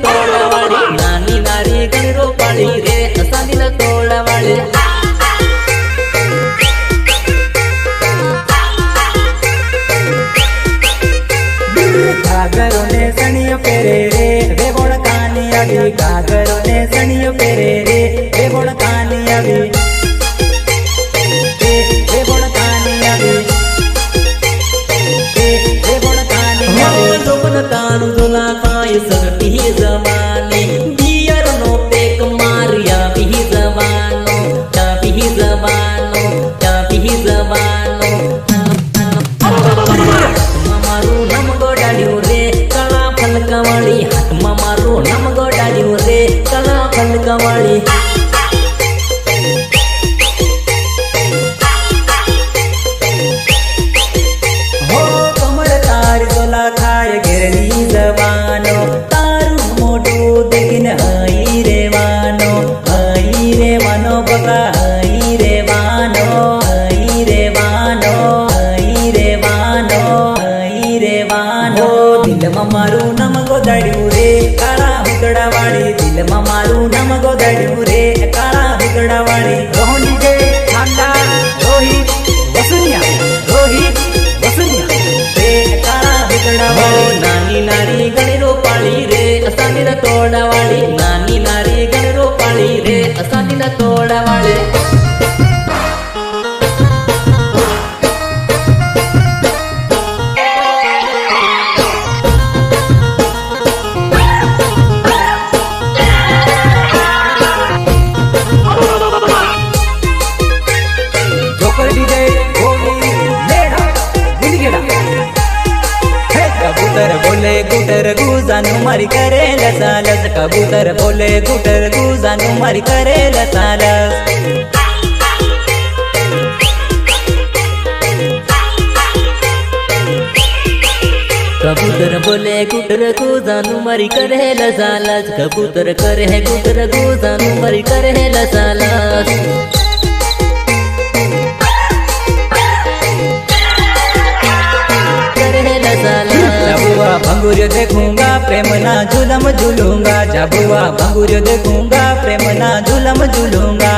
तोड़वाड़ी नानी नारी गणरो पाड़ी रे असा दिल तोड़वाड़ी घाघरो ने सणियो पेरे रे बेबोण कानी आवी घाघरो ने सणियो पेरे रे बेबोण कानी आवी बेबोण कानी आवी बेबोण कानी आवी लोगन तानु झोला पाय सगटी जमाने बियर नो पेक मारिया भी जमानो चापी जमानो चापी जमानो मारू नम गोडाड्यू रे कला फलकवाड़ी हाथमा मारू नम गोडाड्यू रे कला फलकवाड़ी हो कमर तार झोला खाय घेरली जवानो तारू मोटू देखीन हई रे वानो बका हई रे वानो हई रे वानो हई रे वानो हई रे वानो दिल में मारू नम गोदाड्यू रे काळा हुकडावाड़ी दिल में मारू नम गोदाड्यू रे काळा हुकडावाड़ी रोहन डीजे खांडा रोहित वसुनिया रे काळा हुकडावाड़ी नानी नारी गणरो पाड़ी रे असा दिल तोड़वाड़ी नानी नारी गणरो पाड़ी रे असा दिल तोड़वाड़ी जोकर डीजे गोली मेड़ा दिलगेड़ा हे कबूतर बोले गुटर गुजानु मारी करे लसालस कबूतर बोले गुटर गुजानु मारी करे लसालस कबूतर बोले गुटर को जानू मारी करे लसालस कबूतर करे है गुटर को जानू मारी करे लसालस जाबुआ भंगुर देखूंगा प्रेम ना झूलम झूलूंगा जाबुआ भंगुर देखूंगा प्रेम ना झूलम झूलूंगा